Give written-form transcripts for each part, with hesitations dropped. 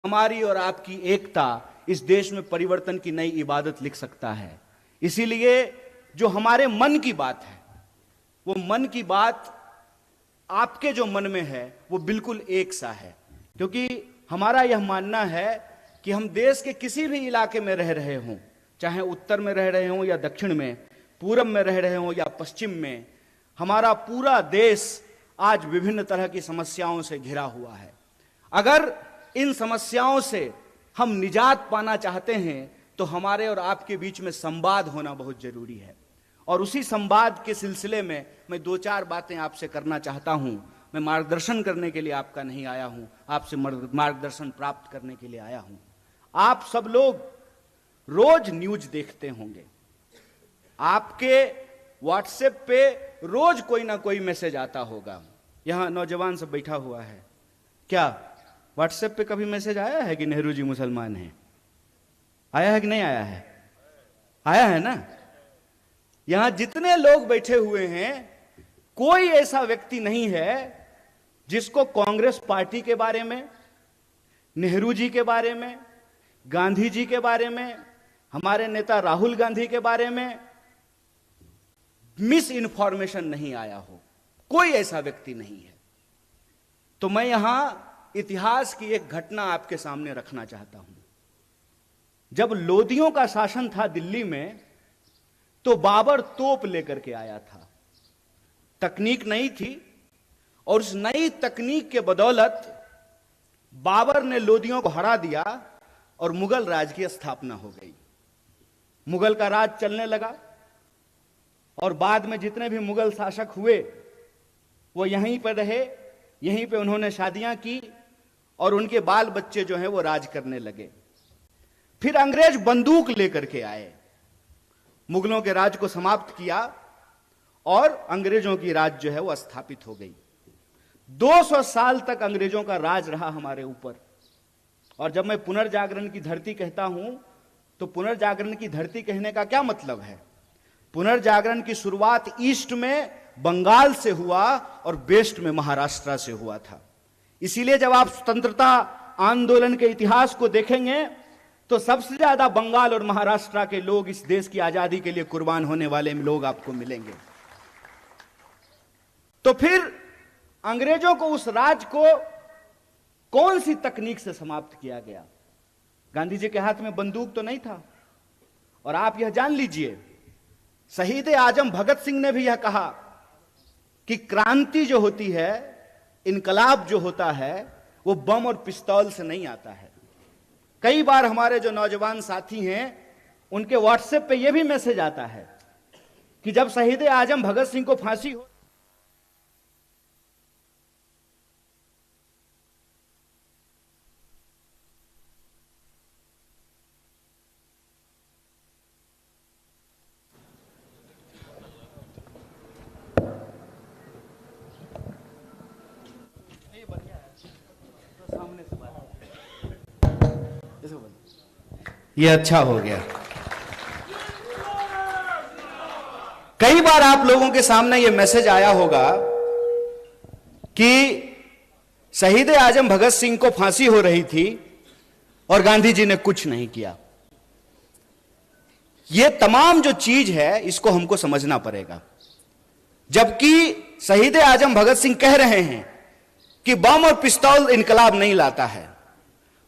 हमारी और आपकी एकता इस देश में परिवर्तन की नई इबादत लिख सकता है। इसीलिए जो हमारे मन की बात है, वो मन की बात आपके जो मन में है वो बिल्कुल एक सा है। क्योंकि हमारा यह मानना है कि हम देश के किसी भी इलाके में रह रहे हों, चाहे उत्तर में रह रहे हों या दक्षिण में, पूरब में रह रहे हों या पश्चिम में, हमारा पूरा देश आज विभिन्न तरह की समस्याओं से घिरा हुआ है। अगर इन समस्याओं से हम निजात पाना चाहते हैं तो हमारे और आपके बीच में संवाद होना बहुत जरूरी है। और उसी संवाद के सिलसिले में मैं दो चार बातें आपसे करना चाहता हूं। मैं मार्गदर्शन करने के लिए आपका नहीं आया हूं, आपसे मार्गदर्शन प्राप्त करने के लिए आया हूं। आप सब लोग रोज न्यूज देखते होंगे, आपके व्हाट्सएप पे रोज कोई ना कोई मैसेज आता होगा। यहां नौजवान सब बैठा हुआ है, क्या व्हाट्सएप पे कभी मैसेज आया है कि नेहरू जी मुसलमान हैं? आया है कि नहीं आया है? आया है ना। यहां जितने लोग बैठे हुए हैं, कोई ऐसा व्यक्ति नहीं है जिसको कांग्रेस पार्टी के बारे में, नेहरू जी के बारे में, गांधी जी के बारे में, हमारे नेता राहुल गांधी के बारे में मिस इन्फॉर्मेशन नहीं आया हो। कोई ऐसा व्यक्ति नहीं है। तो मैं यहां इतिहास की एक घटना आपके सामने रखना चाहता हूं। जब लोदियों का शासन था दिल्ली में, तो बाबर तोप लेकर के आया था। तकनीक नई थी और उस नई तकनीक के बदौलत बाबर ने लोदियों को हरा दिया और मुगल राज की स्थापना हो गई। मुगल का राज चलने लगा और बाद में जितने भी मुगल शासक हुए वो यहीं पर रहे, यहीं पे उन्होंने शादियां की और उनके बाल बच्चे जो हैं वो राज करने लगे। फिर अंग्रेज बंदूक लेकर के आए, मुगलों के राज को समाप्त किया और अंग्रेजों की राज जो है वो स्थापित हो गई। 200 साल तक अंग्रेजों का राज रहा हमारे ऊपर। और जब मैं पुनर्जागरण की धरती कहता हूं तो पुनर्जागरण की धरती कहने का क्या मतलब है? पुनर्जागरण की शुरुआत ईस्ट में बंगाल से हुआ और वेस्ट में महाराष्ट्र से हुआ था। इसीलिए जब आप स्वतंत्रता आंदोलन के इतिहास को देखेंगे तो सबसे ज्यादा बंगाल और महाराष्ट्र के लोग इस देश की आजादी के लिए कुर्बान होने वाले लोग आपको मिलेंगे। तो फिर अंग्रेजों को उस राज को कौन सी तकनीक से समाप्त किया गया? गांधी जी के हाथ में बंदूक तो नहीं था। और आप यह जान लीजिए, शहीद आजम भगत सिंह ने भी यह कहा कि क्रांति जो होती है, इनकलाब जो होता है, वो बम और पिस्तौल से नहीं आता है। कई बार हमारे जो नौजवान साथी हैं उनके व्हाट्सएप पे यह भी मैसेज आता है कि जब शहीद आजम भगत सिंह को फांसी हो, यह अच्छा हो गया। कई बार आप लोगों के सामने यह मैसेज आया होगा कि शहीद आजम भगत सिंह को फांसी हो रही थी और गांधी जी ने कुछ नहीं किया। यह तमाम जो चीज है इसको हमको समझना पड़ेगा। जबकि शहीद आजम भगत सिंह कह रहे हैं कि बम और पिस्तौल इनकलाब नहीं लाता है।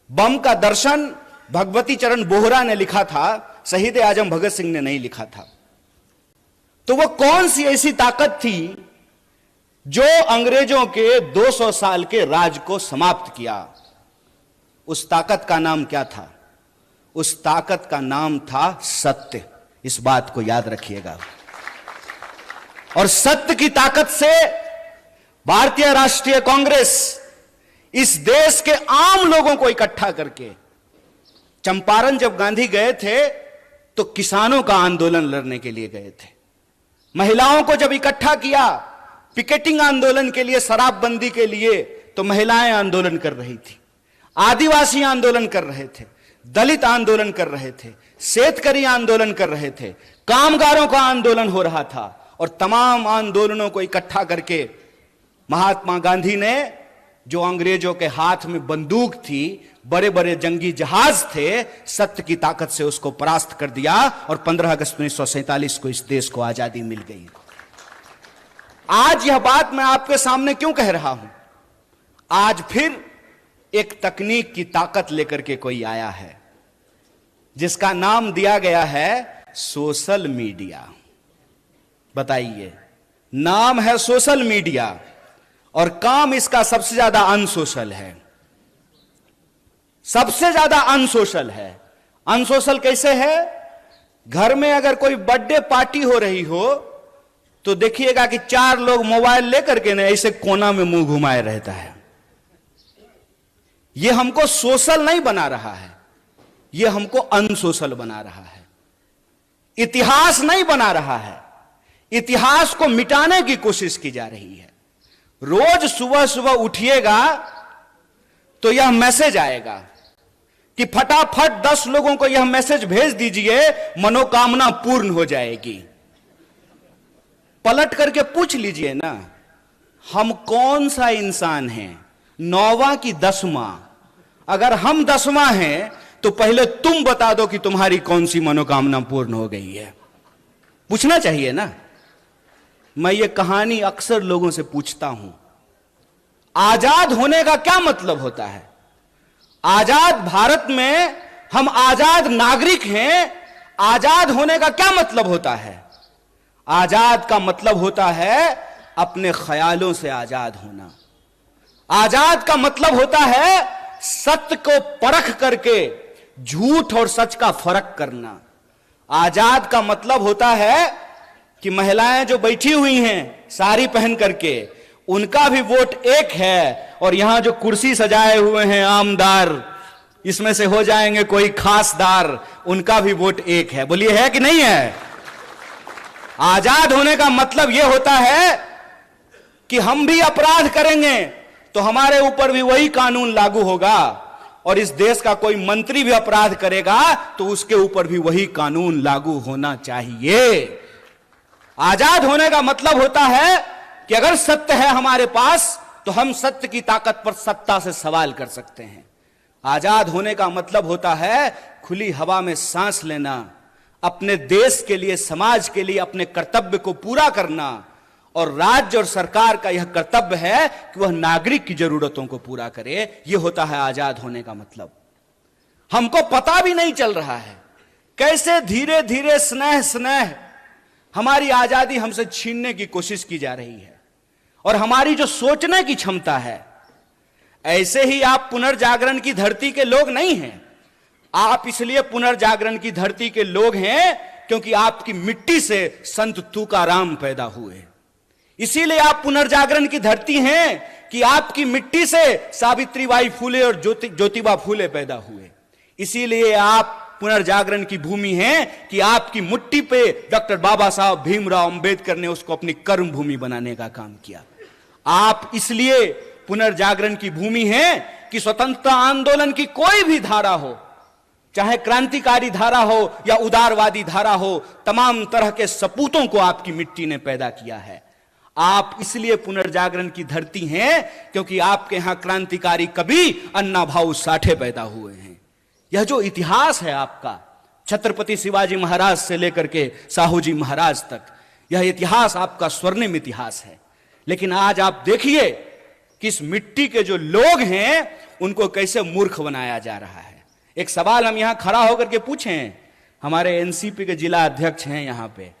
बम का दर्शन भगवती चरण बोहरा ने लिखा था, शहीद आजम भगत सिंह ने नहीं लिखा था। तो वो कौन सी ऐसी ताकत थी जो अंग्रेजों के 200 साल के राज को समाप्त किया? उस ताकत का नाम क्या था? उस ताकत का नाम था सत्य। इस बात को याद रखिएगा। और सत्य की ताकत से भारतीय राष्ट्रीय कांग्रेस इस देश के आम लोगों को इकट्ठा करके, चंपारण जब गांधी गए थे तो किसानों का आंदोलन लड़ने के लिए गए थे। महिलाओं को जब इकट्ठा किया पिकेटिंग आंदोलन के लिए, शराबबंदी के लिए, तो महिलाएं आंदोलन कर रही थी, आदिवासी आंदोलन कर रहे थे, दलित आंदोलन कर रहे थे, शेतकरी आंदोलन कर रहे थे, कामगारों का आंदोलन हो रहा था। और तमाम आंदोलनों को इकट्ठा करके महात्मा गांधी ने, जो अंग्रेजों के हाथ में बंदूक थी, बड़े बड़े जंगी जहाज थे, सत्य की ताकत से उसको परास्त कर दिया और 15 अगस्त 1947 को इस देश को आजादी मिल गई। आज यह बात मैं आपके सामने क्यों कह रहा हूं? आज फिर एक तकनीक की ताकत लेकर के कोई आया है जिसका नाम दिया गया है सोशल मीडिया। बताइए, नाम है सोशल मीडिया और काम इसका सबसे ज्यादा अनसोशल है, सबसे ज्यादा अनसोशल है। अनसोशल कैसे है? घर में अगर कोई बर्थडे पार्टी हो रही हो तो देखिएगा कि 4 लोग मोबाइल लेकर के ना ऐसे कोना में मुंह घुमाए रहता है। यह हमको सोशल नहीं बना रहा है, यह हमको अनसोशल बना रहा है। इतिहास नहीं बना रहा है, इतिहास को मिटाने की कोशिश की जा रही है। रोज सुबह सुबह उठिएगा तो यह मैसेज आएगा कि फटाफट 10 लोगों को यह मैसेज भेज दीजिए, मनोकामना पूर्ण हो जाएगी। पलट करके पूछ लीजिए ना, हम कौन सा इंसान हैं? 9वां की 10वां? अगर हम 10वां हैं तो पहले तुम बता दो कि तुम्हारी कौन सी मनोकामना पूर्ण हो गई है। पूछना चाहिए ना। मैं ये कहानी अक्सर लोगों से पूछता हूं, आजाद होने का क्या मतलब होता है? आजाद भारत में हम आजाद नागरिक हैं, आजाद होने का क्या मतलब होता है? आजाद का मतलब होता है अपने ख्यालों से आजाद होना। आजाद का मतलब होता है सत्य को परख करके झूठ और सच का फर्क करना। आजाद का मतलब होता है कि महिलाएं जो बैठी हुई हैं साड़ी पहन करके, उनका भी वोट एक है, और यहां जो कुर्सी सजाए हुए हैं आमदार, इसमें से हो जाएंगे कोई खासदार, उनका भी वोट एक है। बोलिए, है कि नहीं है? आजाद होने का मतलब यह होता है कि हम भी अपराध करेंगे तो हमारे ऊपर भी वही कानून लागू होगा, और इस देश का कोई मंत्री भी अपराध करेगा तो उसके ऊपर भी वही कानून लागू होना चाहिए। आजाद होने का मतलब होता है कि अगर सत्य है हमारे पास तो हम सत्य की ताकत पर सत्ता से सवाल कर सकते हैं। आजाद होने का मतलब होता है खुली हवा में सांस लेना, अपने देश के लिए, समाज के लिए अपने कर्तव्य को पूरा करना, और राज्य और सरकार का यह कर्तव्य है कि वह नागरिक की जरूरतों को पूरा करे। यह होता है आजाद होने का मतलब। हमको पता भी नहीं चल रहा है कैसे धीरे धीरे स्नेह स्नेह हमारी आजादी हमसे छीनने की कोशिश की जा रही है, और हमारी जो सोचने की क्षमता है। ऐसे ही आप पुनर्जागरण की धरती के लोग नहीं हैं। आप इसलिए पुनर्जागरण की धरती के लोग हैं क्योंकि आपकी मिट्टी से संत तुकाराम पैदा हुए। इसीलिए आप पुनर्जागरण की धरती हैं कि आपकी मिट्टी से सावित्रीबाई फुले और ज्योतिबा फुले पैदा हुए। इसीलिए आप पुनर्जागरण की भूमि है कि आपकी मिट्टी पे डॉक्टर बाबा साहब भीमराव अंबेडकर ने उसको अपनी कर्म भूमि बनाने का काम किया। आप इसलिए पुनर्जागरण की भूमि है कि स्वतंत्रता आंदोलन की कोई भी धारा हो, चाहे क्रांतिकारी धारा हो या उदारवादी धारा हो, तमाम तरह के सपूतों को आपकी मिट्टी ने पैदा किया है। आप इसलिए पुनर्जागरण की धरती हैं क्योंकि आपके यहां क्रांतिकारी कवि अन्ना भाऊ साठे पैदा हुए हैं। यह जो इतिहास है आपका, छत्रपति शिवाजी महाराज से लेकर के साहू जी महाराज तक, यह इतिहास आपका स्वर्णिम इतिहास है। लेकिन आज आप देखिए कि इस मिट्टी के जो लोग हैं उनको कैसे मूर्ख बनाया जा रहा है। एक सवाल हम यहां खड़ा होकर के पूछें, हमारे एनसीपी के जिला अध्यक्ष हैं यहां पे,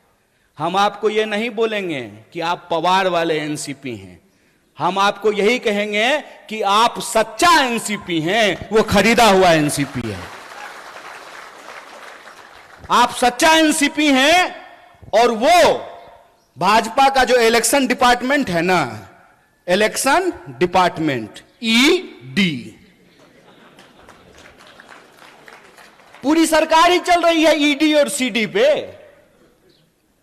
हम आपको यह नहीं बोलेंगे कि आप पवार वाले एनसीपी हैं, हम आपको यही कहेंगे कि आप सच्चा एनसीपी हैं, वो खरीदा हुआ एनसीपी है। आप सच्चा एनसीपी हैं, और वो भाजपा का जो इलेक्शन डिपार्टमेंट है ना, इलेक्शन डिपार्टमेंट ईडी, पूरी सरकार ही चल रही है ईडी और सीडी पे।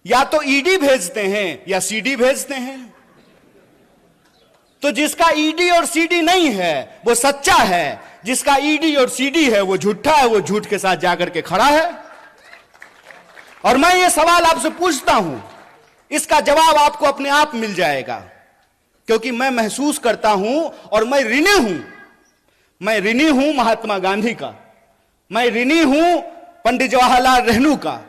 या तो ईडी भेजते हैं या सीडी भेजते हैं। तो जिसका ईडी और सीडी नहीं है वो सच्चा है, जिसका ईडी और सीडी है वो झूठा है, वो झूठ के साथ जाकर के खड़ा है। और मैं ये सवाल आपसे पूछता हूं, इसका जवाब आपको अपने आप मिल जाएगा, क्योंकि मैं महसूस करता हूं और मैं ऋणी हूं। मैं ऋणी हूं महात्मा गांधी का, मैं ऋणी हूं पंडित जवाहरलाल नेहरू का,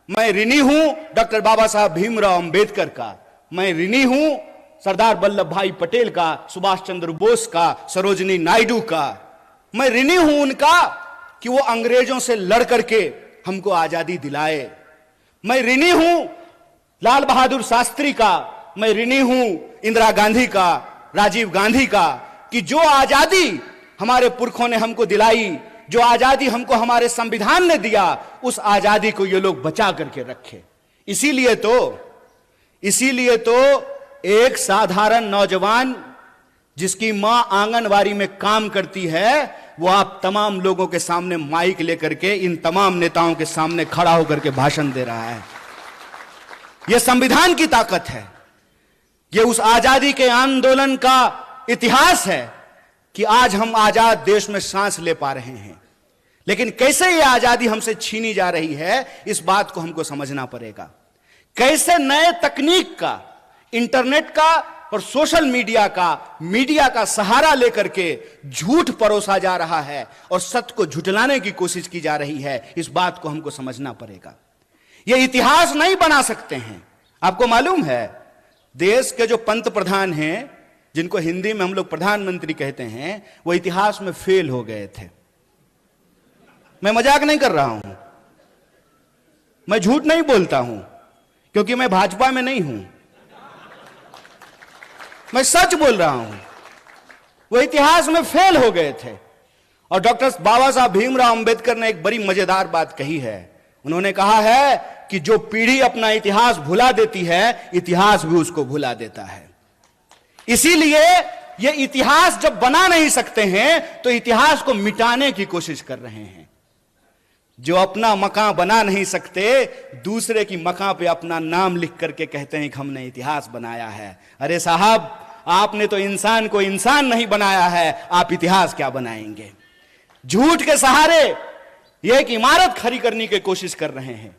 मैं ऋणी हूं डॉक्टर बाबा साहब भीमराव अंबेडकर का, मैं ऋणी हूं सरदार वल्लभ भाई पटेल का, सुभाष चंद्र बोस का, सरोजिनी नायडू का। मैं ऋणी हूं उनका कि वो अंग्रेजों से लड़ करके हमको आजादी दिलाए। मैं ऋणी हूं लाल बहादुर शास्त्री का, मैं ऋणी हूं इंदिरा गांधी का, राजीव गांधी का, कि जो आजादी हमारे पुरखों ने हमको दिलाई, जो आजादी हमको हमारे संविधान ने दिया, उस आजादी को ये लोग बचा करके रखे। इसीलिए तो एक साधारण नौजवान जिसकी मां आंगनवाड़ी में काम करती है, वो आप तमाम लोगों के सामने माइक लेकर के इन तमाम नेताओं के सामने खड़ा होकर के भाषण दे रहा है। यह संविधान की ताकत है, यह उस आजादी के आंदोलन का इतिहास है कि आज हम आजाद देश में सांस ले पा रहे हैं। लेकिन कैसे यह आजादी हमसे छीनी जा रही है, इस बात को हमको समझना पड़ेगा। कैसे नए तकनीक का, इंटरनेट का और सोशल मीडिया का सहारा लेकर के झूठ परोसा जा रहा है और सत्य को झुठलाने की कोशिश की जा रही है, इस बात को हमको समझना पड़ेगा। यह इतिहास नहीं बना सकते हैं। आपको मालूम है, देश के जो पंत प्रधान हैं, जिनको हिंदी में हम लोग प्रधानमंत्री कहते हैं, वो इतिहास में फेल हो गए थे। मैं मजाक नहीं कर रहा हूं, मैं झूठ नहीं बोलता हूं, क्योंकि मैं भाजपा में नहीं हूं, मैं सच बोल रहा हूं। वो इतिहास में फेल हो गए थे। और डॉक्टर बाबा साहब भीमराव अंबेडकर ने एक बड़ी मजेदार बात कही है। उन्होंने कहा है कि जो पीढ़ी अपना इतिहास भुला देती है, इतिहास भी उसको भुला देता है। इसीलिए ये इतिहास जब बना नहीं सकते हैं, तो इतिहास को मिटाने की कोशिश कर रहे हैं। जो अपना मकान बना नहीं सकते, दूसरे की मकान पे अपना नाम लिख करके कहते हैं कि हमने इतिहास बनाया है। अरे साहब, आपने तो इंसान को इंसान नहीं बनाया है, आप इतिहास क्या बनाएंगे? झूठ के सहारे ये एक इमारत खड़ी करने की कोशिश कर रहे हैं।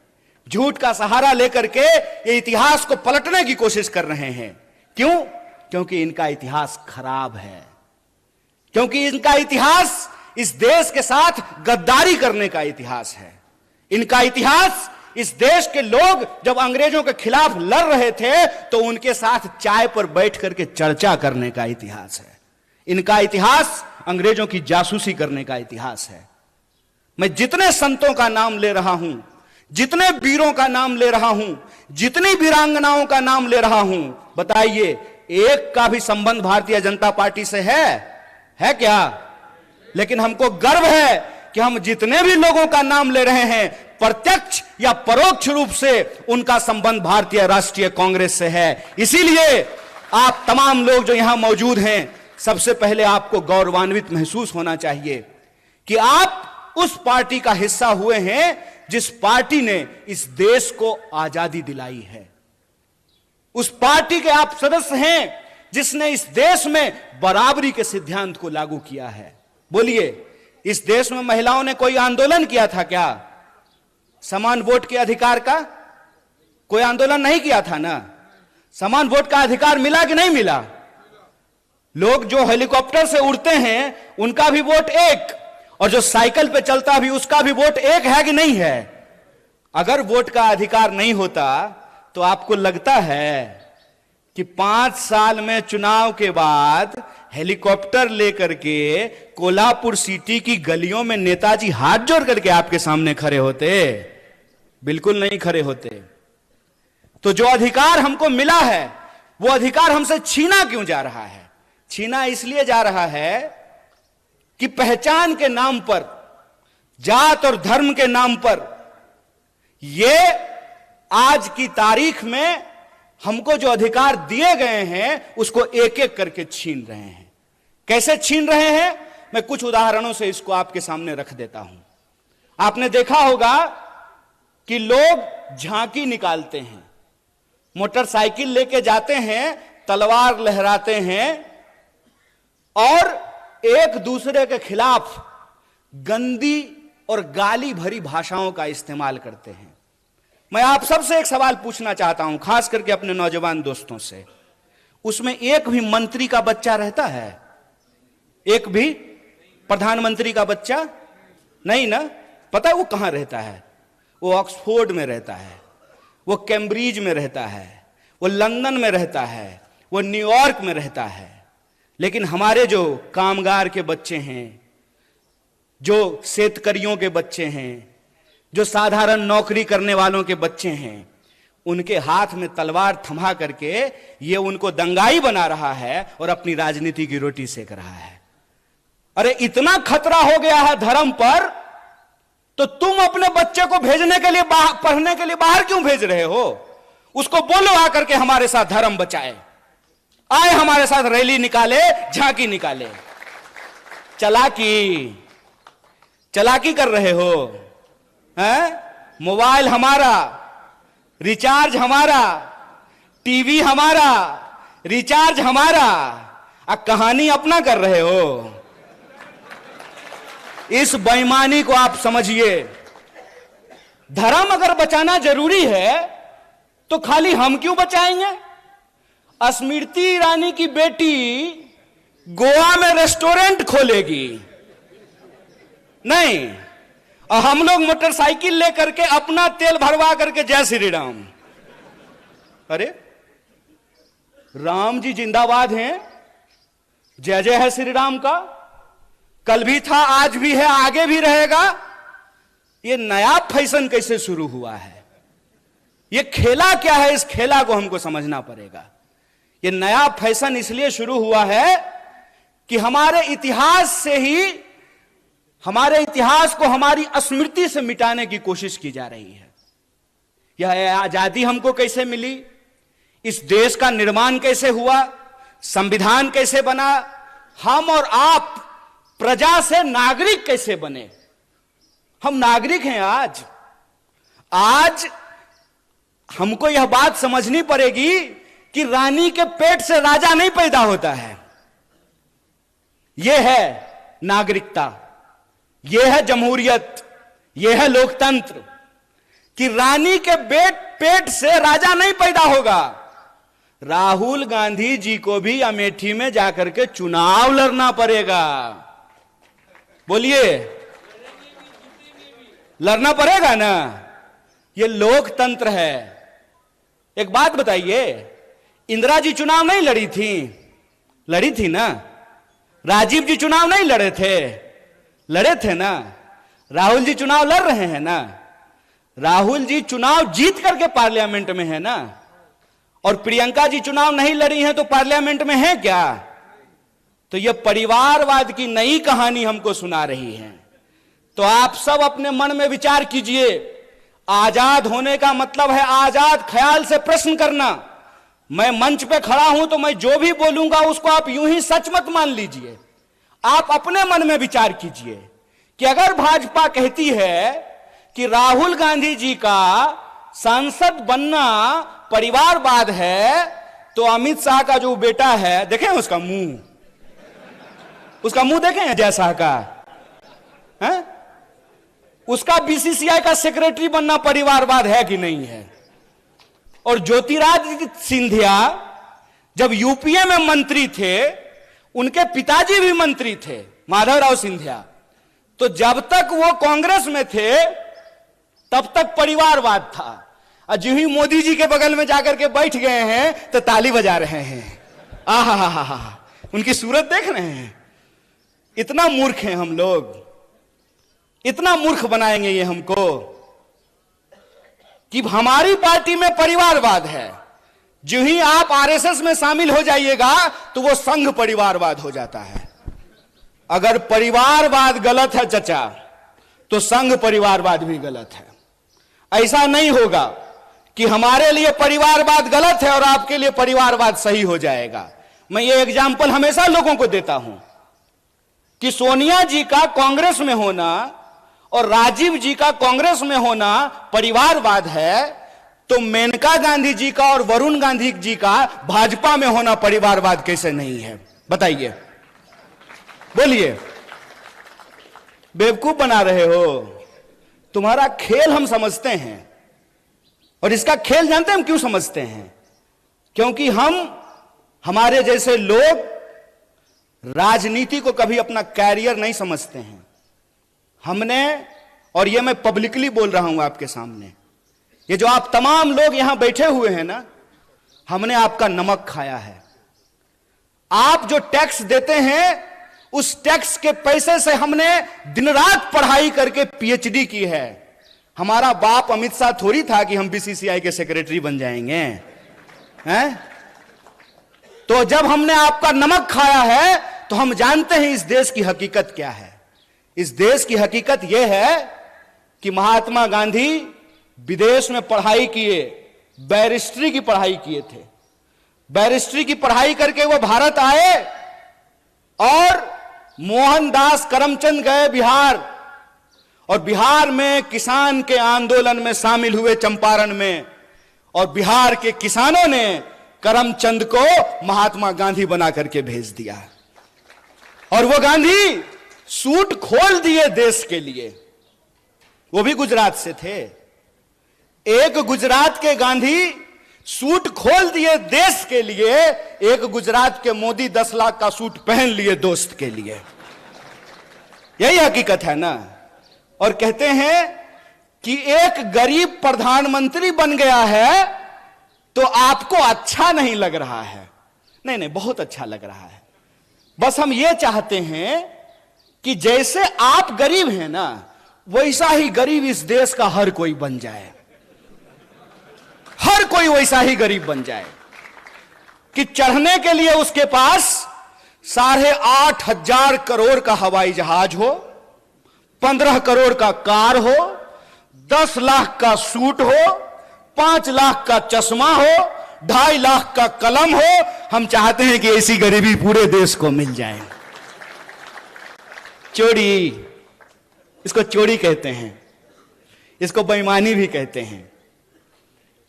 झूठ का सहारा लेकर के ये इतिहास को पलटने की कोशिश कर रहे हैं। क्यों? क्योंकि इनका इतिहास खराब है, क्योंकि इनका इतिहास इस देश के साथ गद्दारी करने का इतिहास है। इनका इतिहास इस देश के लोग जब अंग्रेजों के खिलाफ लड़ रहे थे, तो उनके साथ चाय पर बैठ करके चर्चा करने का इतिहास है। इनका इतिहास अंग्रेजों की जासूसी करने का इतिहास है। मैं जितने संतों का नाम ले रहा हूं, जितने वीरों का नाम ले रहा हूं, जितनी वीरांगनाओं का नाम ले रहा हूं, बताइए एक का भी संबंध भारतीय जनता पार्टी से है क्या? लेकिन हमको गर्व है कि हम जितने भी लोगों का नाम ले रहे हैं, प्रत्यक्ष या परोक्ष रूप से उनका संबंध भारतीय राष्ट्रीय कांग्रेस से है। इसीलिए आप तमाम लोग जो यहां मौजूद हैं, सबसे पहले आपको गौरवान्वित महसूस होना चाहिए कि आप उस पार्टी का हिस्सा हुए हैं जिस पार्टी ने इस देश को आजादी दिलाई है। उस पार्टी के आप सदस्य हैं जिसने इस देश में बराबरी के सिद्धांत को लागू किया है। बोलिए, इस देश में महिलाओं ने कोई आंदोलन किया था क्या? समान वोट के अधिकार का कोई आंदोलन नहीं किया था ना? समान वोट का अधिकार मिला कि नहीं मिला? लोग जो हेलीकॉप्टर से उड़ते हैं उनका भी वोट एक, और जो साइकिल पे चलता भी उसका भी वोट एक है कि नहीं है? अगर वोट का अधिकार नहीं होता तो आपको लगता है कि 5 साल में चुनाव के बाद हेलीकॉप्टर लेकर के कोल्हापुर सिटी की गलियों में नेताजी हाथ जोड़ करके आपके सामने खड़े होते? बिल्कुल नहीं खड़े होते। तो जो अधिकार हमको मिला है, वो अधिकार हमसे छीना क्यों जा रहा है? छीना इसलिए जा रहा है कि पहचान के नाम पर, जात और धर्म के नाम पर, ये आज की तारीख में हमको जो अधिकार दिए गए हैं उसको एक एक करके छीन रहे हैं। कैसे छीन रहे हैं, मैं कुछ उदाहरणों से इसको आपके सामने रख देता हूं। आपने देखा होगा कि लोग झांकी निकालते हैं, मोटरसाइकिल लेके जाते हैं, तलवार लहराते हैं और एक दूसरे के खिलाफ गंदी और गाली भरी भाषाओं का इस्तेमाल करते हैं। मैं आप सबसे एक सवाल पूछना चाहता हूं, खास करके अपने नौजवान दोस्तों से। उसमें एक भी मंत्री का बच्चा रहता है? एक भी? प्रधानमंत्री का बच्चा नहीं ना। पता है वो कहां रहता है? वो ऑक्सफोर्ड में रहता है, वो कैम्ब्रिज में रहता है, वो लंदन में रहता है, वो न्यूयॉर्क में रहता है। लेकिन हमारे जो कामगार के बच्चे हैं, जो शेतकरियों के बच्चे हैं, जो साधारण नौकरी करने वालों के बच्चे हैं, उनके हाथ में तलवार थमा करके ये उनको दंगाई बना रहा है और अपनी राजनीति की रोटी सेक रहा है। अरे इतना खतरा हो गया है धर्म पर, तो तुम अपने बच्चे को भेजने के लिए पढ़ने के लिए बाहर क्यों भेज रहे हो? उसको बोलो आकर के हमारे साथ धर्म बचाए, आए हमारे साथ रैली निकाले, झांकी निकाले। चलाकी कर रहे हो हैं? मोबाइल हमारा, रिचार्ज हमारा, टीवी हमारा, रिचार्ज हमारा, कहानी अपना कर रहे हो। इस बेईमानी को आप समझिए। धर्म अगर बचाना जरूरी है तो खाली हम क्यों बचाएंगे? स्मृति ईरानी की बेटी गोवा में रेस्टोरेंट खोलेगी नहीं, और हम लोग मोटरसाइकिल लेकर के अपना तेल भरवा करके जय श्री राम। अरे राम जी जिंदाबाद हैं, जय जय है श्री राम का। कल भी था, आज भी है, आगे भी रहेगा। ये नया फैशन कैसे शुरू हुआ है? ये खेला क्या है? इस खेला को हमको समझना पड़ेगा। ये नया फैशन इसलिए शुरू हुआ है कि हमारे इतिहास से ही, हमारे इतिहास को हमारी स्मृति से मिटाने की कोशिश की जा रही है। यह आजादी हमको कैसे मिली, इस देश का निर्माण कैसे हुआ, संविधान कैसे बना, हम और आप प्रजा से नागरिक कैसे बने। हम नागरिक हैं आज हमको यह बात समझनी पड़ेगी कि रानी के पेट से राजा नहीं पैदा होता है। यह है नागरिकता, यह है जमहूरियत, यह है लोकतंत्र, कि रानी के पेट से राजा नहीं पैदा होगा। राहुल गांधी जी को भी अमेठी में जाकर के चुनाव लड़ना पड़ेगा। बोलिए, लड़ना पड़ेगा ना? ये लोकतंत्र है। एक बात बताइए, इंदिरा जी चुनाव नहीं लड़ी थी? लड़ी थी ना। राजीव जी चुनाव नहीं लड़े थे? लड़े थे ना। राहुल जी चुनाव लड़ रहे हैं ना। राहुल जी चुनाव जीत करके पार्लियामेंट में है ना। और प्रियंका जी चुनाव नहीं लड़ी हैं तो पार्लियामेंट में है क्या? तो यह परिवारवाद की नई कहानी हमको सुना रही है। तो आप सब अपने मन में विचार कीजिए। आजाद होने का मतलब है आजाद ख्याल से प्रश्न करना। मैं मंच पे खड़ा हूं तो मैं जो भी बोलूंगा उसको आप यूं ही सच मत मान लीजिए। आप अपने मन में विचार कीजिए कि अगर भाजपा कहती है कि राहुल गांधी जी का सांसद बनना परिवारवाद है, तो अमित शाह का जो बेटा है, देखें उसका मुंह देखें अजय शाह का है? उसका बीसीसीआई का सेक्रेटरी बनना परिवारवाद है कि नहीं है? और ज्योतिरादित्य सिंधिया जब यूपीए में मंत्री थे, उनके पिताजी भी मंत्री थे, माधवराव सिंधिया। तो जब तक वो कांग्रेस में थे तब तक परिवारवाद था। और जो ही मोदी जी के बगल में जाकर के बैठ गए हैं तो ताली बजा रहे हैं। आहा, उनकी सूरत देख रहे हैं। इतना मूर्ख हैं हम लोग, इतना मूर्ख बनाएंगे ये हमको कि हमारी पार्टी में परिवारवाद है। जो ही आप आरएसएस में शामिल हो जाइएगा तो वो संघ परिवारवाद हो जाता है। अगर परिवारवाद गलत है चचा, तो संघ परिवारवाद भी गलत है। ऐसा नहीं होगा कि हमारे लिए परिवारवाद गलत है और आपके लिए परिवारवाद सही हो जाएगा। मैं ये एग्जाम्पल हमेशा लोगों को देता हूं कि सोनिया जी का कांग्रेस में होना और राजीव जी का कांग्रेस में होना परिवारवाद है, तो मेनका गांधी जी का और वरुण गांधी जी का भाजपा में होना परिवारवाद कैसे नहीं है? बताइए, बोलिए। बेवकूफ बना रहे हो। तुम्हारा खेल हम समझते हैं, और इसका खेल जानते हैं हम क्यों समझते हैं? क्योंकि हमारे जैसे लोग राजनीति को कभी अपना कैरियर नहीं समझते हैं। हमने, और ये मैं पब्लिकली बोल रहा हूं आपके सामने, ये जो आप तमाम लोग यहां बैठे हुए हैं ना, हमने आपका नमक खाया है। आप जो टैक्स देते हैं, उस टैक्स के पैसे से हमने दिन रात पढ़ाई करके पीएचडी की है। हमारा बाप अमित शाह थोड़ी था कि हम बीसीसीआई के सेक्रेटरी बन जाएंगे, हैं? तो जब हमने आपका नमक खाया है तो हम जानते हैं इस देश की हकीकत क्या है। इस देश की हकीकत यह है कि महात्मा गांधी विदेश में पढ़ाई किए, बैरिस्ट्री की पढ़ाई किए थे। बैरिस्ट्री की पढ़ाई करके वो भारत आए और मोहनदास करमचंद गए बिहार, और बिहार में किसान के आंदोलन में शामिल हुए चंपारण में, और बिहार के किसानों ने करमचंद को महात्मा गांधी बना करके भेज दिया। और वो गांधी सूट खोल दिए देश के लिए। वो भी गुजरात से थे। एक गुजरात के गांधी सूट खोल दिए देश के लिए, एक गुजरात के मोदी 10 लाख का सूट पहन लिए दोस्त के लिए। यही हकीकत है ना। और कहते हैं कि एक गरीब प्रधानमंत्री बन गया है तो आपको अच्छा नहीं लग रहा है। नहीं नहीं, बहुत अच्छा लग रहा है। बस हम ये चाहते हैं कि जैसे आप गरीब हैं ना, वैसा ही गरीब इस देश का हर कोई बन जाए। हर कोई वैसा ही गरीब बन जाए कि चढ़ने के लिए उसके पास 8,500 करोड़ का हवाई जहाज हो, 15 करोड़ का कार हो, 10 लाख का सूट हो, 5 लाख का चश्मा हो, 2.5 लाख का कलम हो। हम चाहते हैं कि ऐसी गरीबी पूरे देश को मिल जाए। चोरी, इसको चोरी कहते हैं, इसको बेईमानी भी कहते हैं,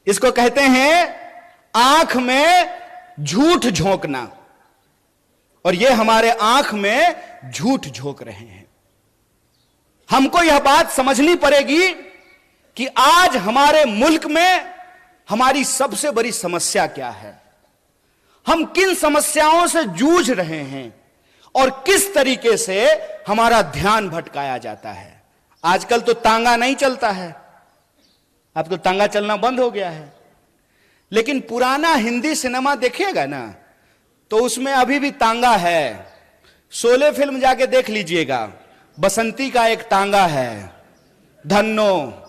इसको कहते हैं आंख में झूठ झोंकना। और ये हमारे आंख में झूठ झोंक रहे हैं। हमको यह बात समझनी पड़ेगी कि आज हमारे मुल्क में हमारी सबसे बड़ी समस्या क्या है, हम किन समस्याओं से जूझ रहे हैं और किस तरीके से हमारा ध्यान भटकाया जाता है। आजकल तो तांगा नहीं चलता है, अब तो तांगा चलना बंद हो गया है। लेकिन पुराना हिंदी सिनेमा देखिएगा ना, तो उसमें अभी भी तांगा है। शोले फिल्म जाके देख लीजिएगा, बसंती का एक तांगा है, धन्नो।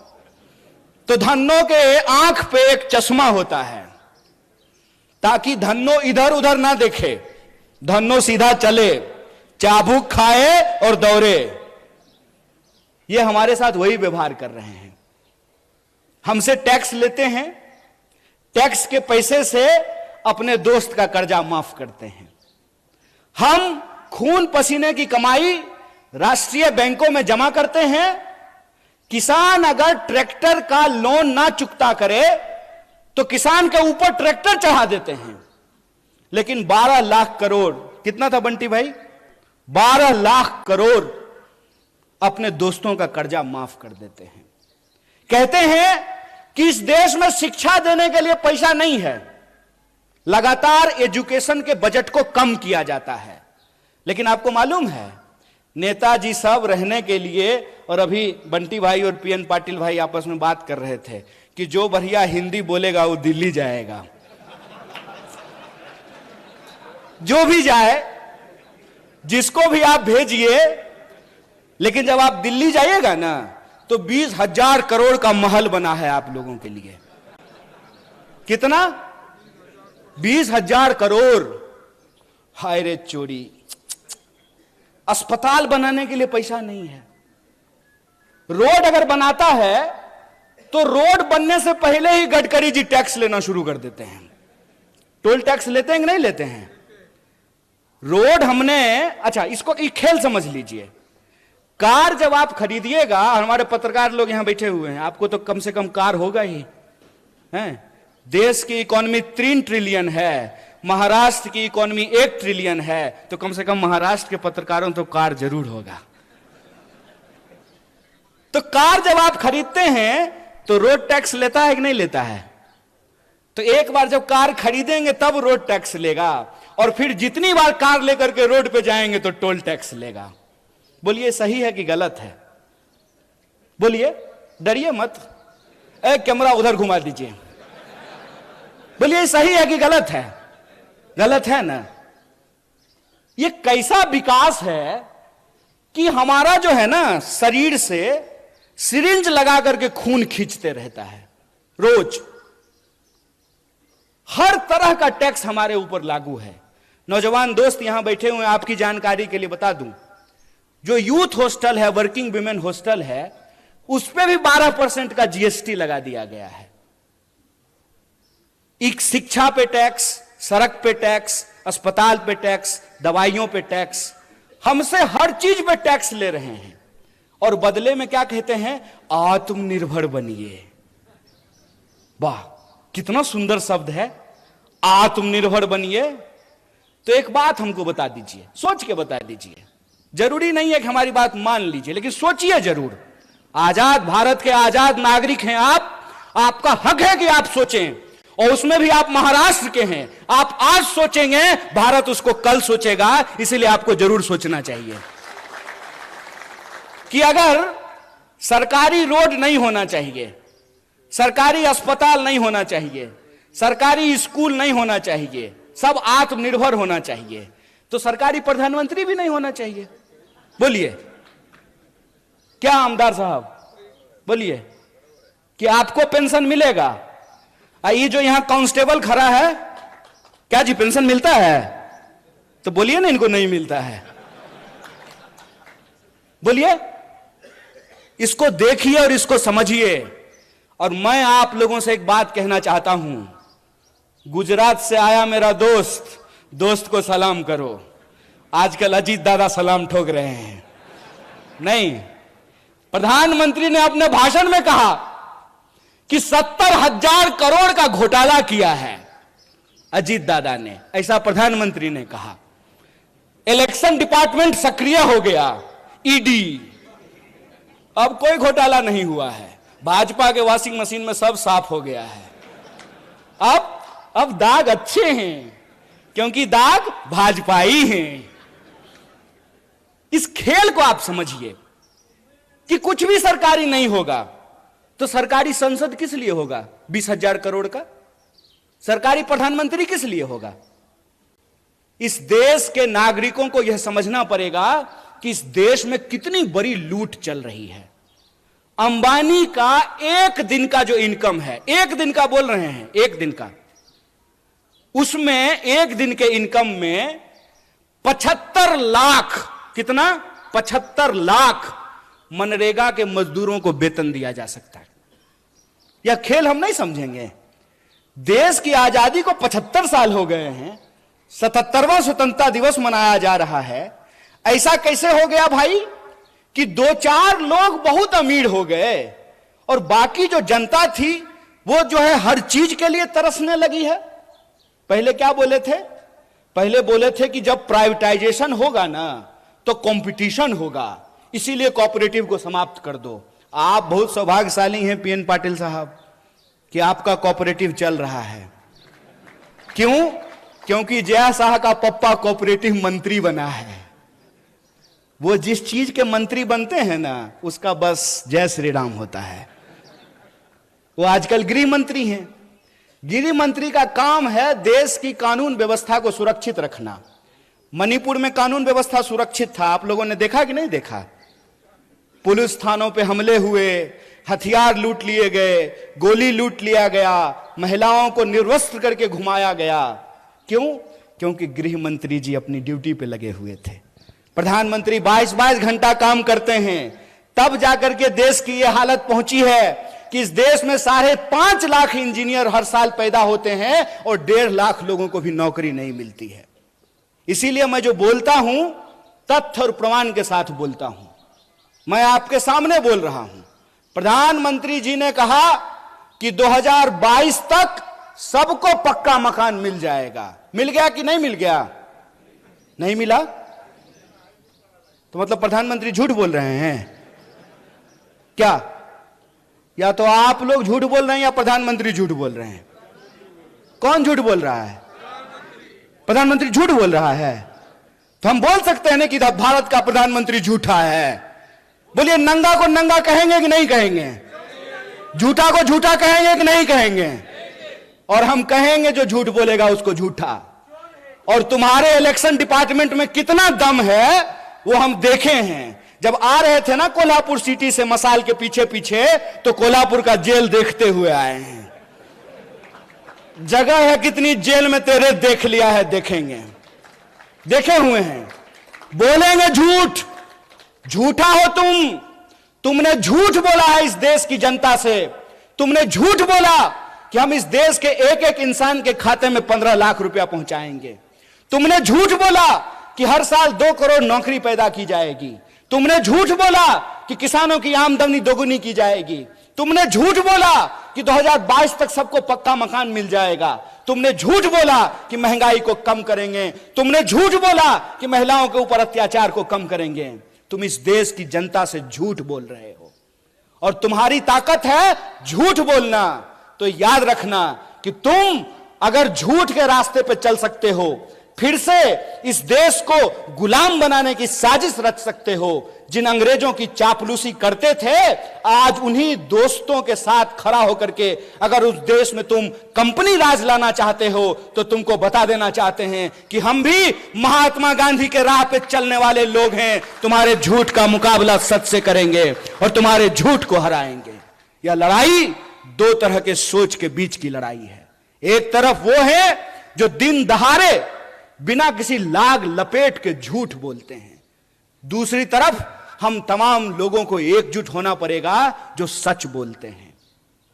तो धन्नो के आंख पे एक चश्मा होता है ताकि धन्नो इधर उधर ना देखे, धन्नो सीधा चले, चाबुक खाए और दौड़े। ये हमारे साथ वही व्यवहार कर रहे हैं। हमसे टैक्स लेते हैं, टैक्स के पैसे से अपने दोस्त का कर्जा माफ करते हैं। हम खून पसीने की कमाई राष्ट्रीय बैंकों में जमा करते हैं। किसान अगर ट्रैक्टर का लोन ना चुकता करे तो किसान के ऊपर ट्रैक्टर चढ़ा देते हैं। लेकिन 12 लाख करोड़, कितना था बंटी भाई, 12 लाख करोड़ अपने दोस्तों का कर्जा माफ कर देते हैं। कहते हैं कि इस देश में शिक्षा देने के लिए पैसा नहीं है, लगातार एजुकेशन के बजट को कम किया जाता है। लेकिन आपको मालूम है, नेताजी सब रहने के लिए, और अभी बंटी भाई और पीएन पाटिल भाई आपस में बात कर रहे थे कि जो बढ़िया हिंदी बोलेगा वो दिल्ली जाएगा। जो भी जाए, जिसको भी आप भेजिए, लेकिन जब आप दिल्ली जाइएगा ना तो 20,000 करोड़ का महल बना है आप लोगों के लिए। कितना? 20,000 करोड़। हाय रे चोरी, अस्पताल बनाने के लिए पैसा नहीं है। रोड अगर बनाता है तो रोड बनने से पहले ही गडकरी जी टैक्स लेना शुरू कर देते हैं। टोल टैक्स लेते हैं कि नहीं लेते हैं? रोड हमने, अच्छा इसको एक खेल समझ लीजिए। कार जब आप खरीदिएगा, हमारे पत्रकार लोग यहां बैठे हुए हैं, आपको तो कम से कम कार होगा ही, हैं? देश की इकोनॉमी 3 ट्रिलियन है, महाराष्ट्र की इकोनॉमी 1 ट्रिलियन है, तो कम से कम महाराष्ट्र के पत्रकारों तो कार जरूर होगा। तो कार जब आप खरीदते हैं तो रोड टैक्स लेता है कि नहीं लेता है? तो एक बार जब कार खरीदेंगे तब रोड टैक्स लेगा, और फिर जितनी बार कार लेकर के रोड पे जाएंगे तो टोल टैक्स लेगा। बोलिए सही है कि गलत है? बोलिए, डरिए मत। कैमरा उधर घुमा दीजिए। बोलिए सही है कि गलत है? गलत है ना? ये कैसा विकास है कि हमारा जो है ना शरीर से सिरिंज लगा करके खून खींचते रहता है रोज। हर तरह का टैक्स हमारे ऊपर लागू है। नौजवान दोस्त यहां बैठे हुए, आपकी जानकारी के लिए बता दूं, जो यूथ हॉस्टल है, वर्किंग विमेन हॉस्टल है, उस पर भी 12% का जीएसटी लगा दिया गया है। एक शिक्षा पे टैक्स, सड़क पे टैक्स, अस्पताल पे टैक्स, दवाइयों पे टैक्स, हमसे हर चीज पे टैक्स ले रहे हैं। और बदले में क्या कहते हैं? आत्मनिर्भर बनिए। वाह, कितना सुंदर शब्द है, आत्मनिर्भर बनिए। तो एक बात हमको बता दीजिए, सोच के बता दीजिए। जरूरी नहीं है कि हमारी बात मान लीजिए, लेकिन सोचिए जरूर। आजाद भारत के आजाद नागरिक हैं आप, आपका हक है कि आप सोचें, और उसमें भी आप महाराष्ट्र के हैं। आप आज सोचेंगे, भारत उसको कल सोचेगा। इसलिए आपको जरूर सोचना चाहिए कि अगर सरकारी रोड नहीं होना चाहिए, सरकारी अस्पताल नहीं होना चाहिए, सरकारी स्कूल नहीं होना चाहिए, सब आत्मनिर्भर होना चाहिए, तो सरकारी प्रधानमंत्री भी नहीं होना चाहिए। बोलिए क्या आमदार साहब, बोलिए कि आपको पेंशन मिलेगा? ये जो यहां कांस्टेबल खड़ा है, क्या जी पेंशन मिलता है? तो बोलिए ना इनको नहीं मिलता है। बोलिए, इसको देखिए और इसको समझिए। और मैं आप लोगों से एक बात कहना चाहता हूं, गुजरात से आया मेरा दोस्त, दोस्त को सलाम करो। आजकल अजीत दादा सलाम ठोक रहे हैं। नहीं, प्रधानमंत्री ने अपने भाषण में कहा कि 70,000 करोड़ का घोटाला किया है अजीत दादा ने, ऐसा प्रधानमंत्री ने कहा। इलेक्शन डिपार्टमेंट सक्रिय हो गया, ईडी। अब कोई घोटाला नहीं हुआ है, भाजपा के वॉशिंग मशीन में सब साफ हो गया है। अब दाग अच्छे हैं, क्योंकि दाग भाजपाई हैं। इस खेल को आप समझिए कि कुछ भी सरकारी नहीं होगा तो सरकारी संसद किस लिए होगा 20,000 करोड़ का? सरकारी प्रधानमंत्री किस लिए होगा? इस देश के नागरिकों को यह समझना पड़ेगा कि इस देश में कितनी बड़ी लूट चल रही है। अंबानी का एक दिन का जो इनकम है, एक दिन का बोल रहे हैं, एक दिन का, उसमें एक दिन के इनकम में 75 लाख, कितना? 75 लाख मनरेगा के मजदूरों को वेतन दिया जा सकता है। यह खेल हम नहीं समझेंगे। देश की आजादी को 75 साल हो गए हैं, 77वां स्वतंत्रता दिवस मनाया जा रहा है। ऐसा कैसे हो गया भाई कि 2-4 लोग बहुत अमीर हो गए और बाकी जो जनता थी वो जो है हर चीज के लिए तरसने लगी है? पहले क्या बोले थे? पहले बोले थे कि जब प्राइवेटाइजेशन होगा ना तो कंपटीशन होगा, इसीलिए कोऑपरेटिव को समाप्त कर दो। आप बहुत सौभाग्यशाली हैं पीएन पाटिल साहब कि आपका कोऑपरेटिव चल रहा है। क्यों? क्योंकि जया शाह का पप्पा कोऑपरेटिव मंत्री बना है। वो जिस चीज के मंत्री बनते हैं ना, उसका बस जय श्री राम होता है। वो आजकल गृह मंत्री हैं। गृह मंत्री का काम है देश की कानून व्यवस्था को सुरक्षित रखना। मणिपुर में कानून व्यवस्था सुरक्षित था, आप लोगों ने देखा कि नहीं देखा? पुलिस थानों पे हमले हुए, हथियार लूट लिए गए, गोली लूट लिया गया, महिलाओं को निर्वस्त्र करके घुमाया गया। क्यों? क्योंकि गृह मंत्री जी अपनी ड्यूटी पे लगे हुए थे। प्रधानमंत्री 22-22 घंटा काम करते हैं, तब जाकर के देश की यह हालत पहुंची है कि इस देश में 5.5 लाख इंजीनियर हर साल पैदा होते हैं और 1.5 लाख लोगों को भी नौकरी नहीं मिलती है। इसीलिए मैं जो बोलता हूं तथ्य और प्रमाण के साथ बोलता हूं। मैं आपके सामने बोल रहा हूं। प्रधानमंत्री जी ने कहा कि 2022 तक सबको पक्का मकान मिल जाएगा। मिल गया कि नहीं मिल गया? नहीं मिला तो मतलब प्रधानमंत्री झूठ बोल रहे हैं क्या? या तो आप लोग झूठ बोल रहे हैं या प्रधानमंत्री झूठ बोल रहे हैं। कौन झूठ बोल रहा है? प्रधानमंत्री झूठ बोल रहा है। तो हम बोल सकते हैं ना कि भारत का प्रधानमंत्री झूठा है। बोलिए, नंगा को नंगा कहेंगे कि नहीं कहेंगे? झूठा को झूठा कहेंगे कि नहीं कहेंगे? और हम कहेंगे जो झूठ बोलेगा उसको झूठा। और तुम्हारे इलेक्शन डिपार्टमेंट में कितना दम है वो हम देखे हैं। जब आ रहे थे ना कोल्हापुर सिटी से मसाल के पीछे पीछे, तो कोल्हापुर का जेल देखते हुए आए हैं। जगह है कितनी जेल में तेरे, देख लिया है, देखेंगे, देखे हुए हैं। बोलेंगे झूठ, झूठा हो तुमने झूठ बोला है इस देश की जनता से। तुमने झूठ बोला कि हम इस देश के एक एक इंसान के खाते में 15 लाख रुपया पहुंचाएंगे। तुमने झूठ बोला कि हर साल 2 करोड़ नौकरी पैदा की जाएगी। तुमने झूठ बोला कि किसानों की आमदनी दोगुनी की जाएगी। तुमने झूठ बोला कि 2022 तक सबको पक्का मकान मिल जाएगा। तुमने झूठ बोला कि महंगाई को कम करेंगे। तुमने झूठ बोला कि महिलाओं के ऊपर अत्याचार को कम करेंगे। तुम इस देश की जनता से झूठ बोल रहे हो और तुम्हारी ताकत है झूठ बोलना। तो याद रखना कि तुम अगर झूठ के रास्ते पे चल सकते हो, फिर से इस देश को गुलाम बनाने की साजिश रच सकते हो। जिन अंग्रेजों की चापलूसी करते थे, आज उन्हीं दोस्तों के साथ खड़ा होकर के अगर उस देश में तुम कंपनी राज लाना चाहते हो, तो तुमको बता देना चाहते हैं कि हम भी महात्मा गांधी के राह पे चलने वाले लोग हैं। तुम्हारे झूठ का मुकाबला सच से करेंगे और तुम्हारे झूठ को हराएंगे। यह लड़ाई 2 तरह के सोच के बीच की लड़ाई है। एक तरफ वो है जो दिन दहाड़े बिना किसी लाग लपेट के झूठ बोलते हैं। दूसरी तरफ हम तमाम लोगों को एकजुट होना पड़ेगा जो सच बोलते हैं।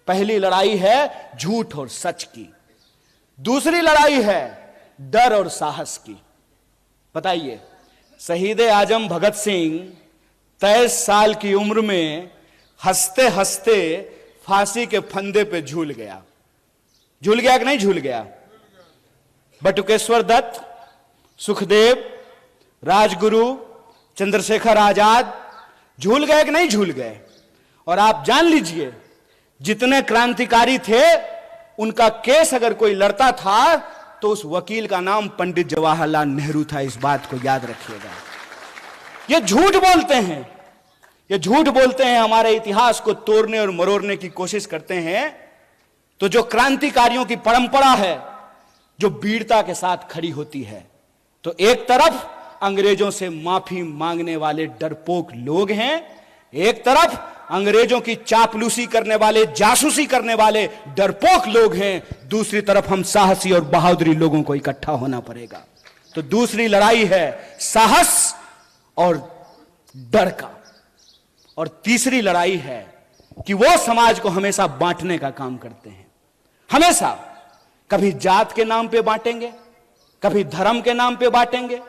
पहली लड़ाई है झूठ और सच की, दूसरी लड़ाई है डर और साहस की। बताइए, शहीद आजम भगत सिंह 23 साल की उम्र में हंसते हंसते फांसी के फंदे पे झूल गया। झूल गया कि नहीं झूल गया? बटुकेश्वर दत्त, सुखदेव, राजगुरु, चंद्रशेखर आजाद झूल गए कि नहीं झूल गए? और आप जान लीजिए, जितने क्रांतिकारी थे उनका केस अगर कोई लड़ता था तो उस वकील का नाम पंडित जवाहरलाल नेहरू था। इस बात को याद रखिएगा। ये झूठ बोलते हैं, ये झूठ बोलते हैं, हमारे इतिहास को तोड़ने और मरोड़ने की कोशिश करते हैं। तो जो क्रांतिकारियों की परंपरा है जो वीरता के साथ खड़ी होती है, तो एक तरफ अंग्रेजों से माफी मांगने वाले डरपोक लोग हैं, एक तरफ अंग्रेजों की चापलूसी करने वाले, जासूसी करने वाले डरपोक लोग हैं, दूसरी तरफ हम साहसी और बहादुरी लोगों को इकट्ठा होना पड़ेगा। तो दूसरी लड़ाई है साहस और डर का, और तीसरी लड़ाई है कि वो समाज को हमेशा बांटने का काम करते हैं। हमेशा कभी जात के नाम पे बांटेंगे, कभी धर्म के नाम पे बांटेंगे।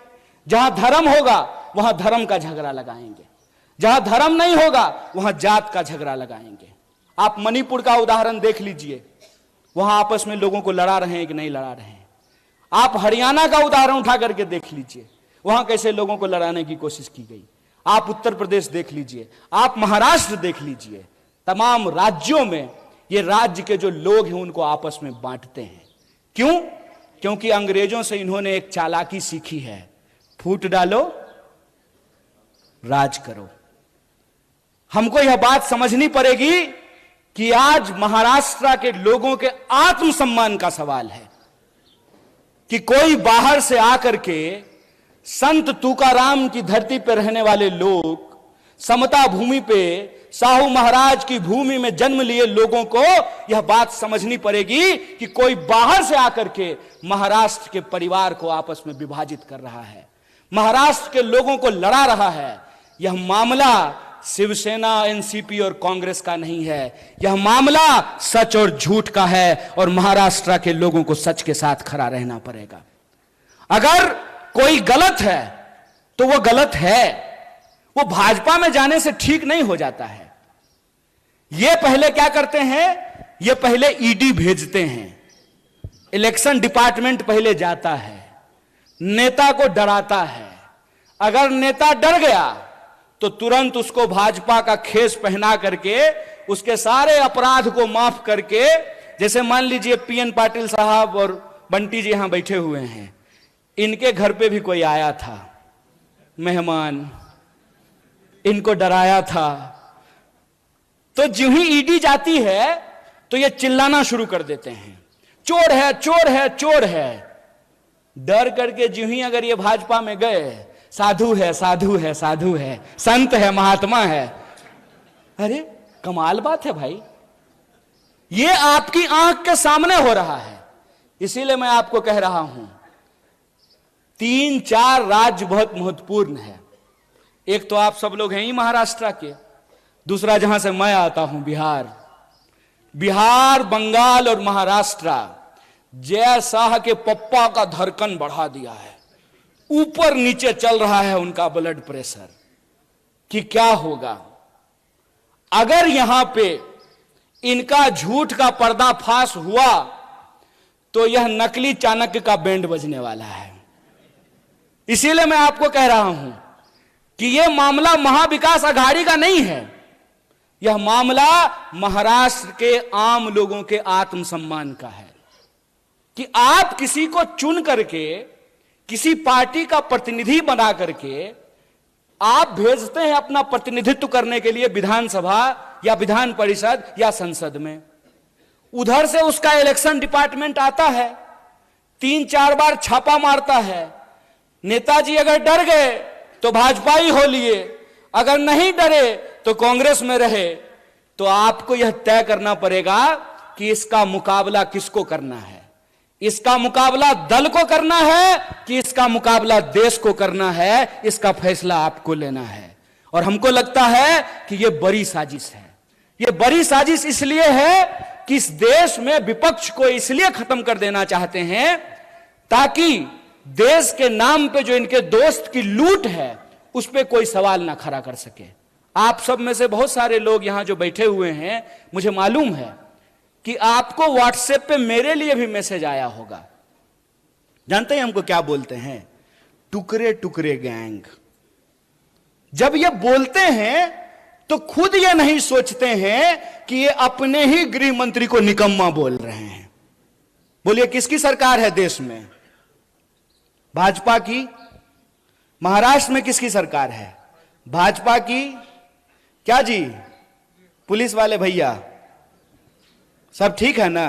जहां धर्म होगा वहां धर्म का झगड़ा लगाएंगे, जहां धर्म नहीं होगा वहां जात का झगड़ा लगाएंगे। आप मणिपुर का उदाहरण देख लीजिए, वहां आपस में लोगों को लड़ा रहे हैं कि नहीं लड़ा रहे हैं। आप हरियाणा का उदाहरण उठा करके देख लीजिए, वहां कैसे लोगों को लड़ाने की कोशिश की गई। आप उत्तर प्रदेश देख लीजिए, आप महाराष्ट्र देख लीजिए। तमाम राज्यों में ये राज्य के जो लोग हैं उनको आपस में बांटते हैं। क्यों? क्योंकि अंग्रेजों से इन्होंने एक चालाकी सीखी है, फूट डालो राज करो। हमको यह बात समझनी पड़ेगी कि आज महाराष्ट्र के लोगों के आत्मसम्मान का सवाल है कि कोई बाहर से आकर के संत तुकाराम की धरती पर रहने वाले लोग, समता भूमि पे साहू महाराज की भूमि में जन्म लिए लोगों को यह बात समझनी पड़ेगी कि कोई बाहर से आकर के महाराष्ट्र के परिवार को आपस में विभाजित कर रहा है, महाराष्ट्र के लोगों को लड़ा रहा है। यह मामला शिवसेना, एनसीपी और कांग्रेस का नहीं है, यह मामला सच और झूठ का है और महाराष्ट्र के लोगों को सच के साथ खड़ा रहना पड़ेगा। अगर कोई गलत है तो वो गलत है, वो भाजपा में जाने से ठीक नहीं हो जाता है। ये पहले क्या करते हैं, ये पहले ईडी भेजते हैं, इलेक्शन डिपार्टमेंट पहले जाता है, नेता को डराता है। अगर नेता डर गया तो तुरंत उसको भाजपा का खेस पहना करके उसके सारे अपराध को माफ करके जैसे मान लीजिए पीएन पाटिल साहब और बंटी जी यहां बैठे हुए हैं, इनके घर पे भी कोई आया था मेहमान, इनको डराया था, तो जो ही ईडी जाती है तो ये चिल्लाना शुरू कर देते हैं, चोर है चोर है चोर है। डर करके जो ही अगर ये भाजपा में गए, साधु है साधु है साधु है, संत है महात्मा है। अरे कमाल बात है भाई, ये आपकी आंख के सामने हो रहा है। इसीलिए मैं आपको कह रहा हूं 3-4 राज्य बहुत महत्वपूर्ण है। एक तो आप सब लोग हैं ही महाराष्ट्र के, दूसरा जहां से मैं आता हूं बिहार, बंगाल और महाराष्ट्र जय शाह के पप्पा का धड़कन बढ़ा दिया है, ऊपर नीचे चल रहा है उनका ब्लड प्रेशर कि क्या होगा अगर यहां पे इनका झूठ का पर्दाफाश हुआ तो यह नकली चाणक्य का बैंड बजने वाला है। इसीलिए मैं आपको कह रहा हूं कि यह मामला महाविकास अघाड़ी का नहीं है, यह मामला महाराष्ट्र के आम लोगों के आत्मसम्मान का है कि आप किसी को चुन करके, किसी पार्टी का प्रतिनिधि बना करके आप भेजते हैं अपना प्रतिनिधित्व करने के लिए विधानसभा या विधान परिषद या संसद में। उधर से उसका इलेक्शन डिपार्टमेंट आता है, 3-4 बार छापा मारता है। नेताजी अगर डर गए तो भाजपा ही हो लिए, अगर नहीं डरे तो कांग्रेस में रहे। तो आपको यह तय करना पड़ेगा कि इसका मुकाबला किसको करना है, इसका मुकाबला दल को करना है कि इसका मुकाबला देश को करना है। इसका फैसला आपको लेना है। और हमको लगता है कि यह बड़ी साजिश है। यह बड़ी साजिश इसलिए है कि इस देश में विपक्ष को इसलिए खत्म कर देना चाहते हैं ताकि देश के नाम पे जो इनके दोस्त की लूट है उस पर कोई सवाल ना खड़ा कर सके। आप सब में से बहुत सारे लोग यहां जो बैठे हुए हैं, मुझे मालूम है कि आपको व्हाट्सएप पे मेरे लिए भी मैसेज आया होगा। जानते हैं हमको क्या बोलते हैं? टुकड़े टुकड़े गैंग। जब ये बोलते हैं तो खुद ये नहीं सोचते हैं कि ये अपने ही गृह मंत्री को निकम्मा बोल रहे हैं। बोलिए किसकी सरकार है देश में? भाजपा की। महाराष्ट्र में किसकी सरकार है? भाजपा की। क्या जी पुलिस वाले भैया सब ठीक है ना?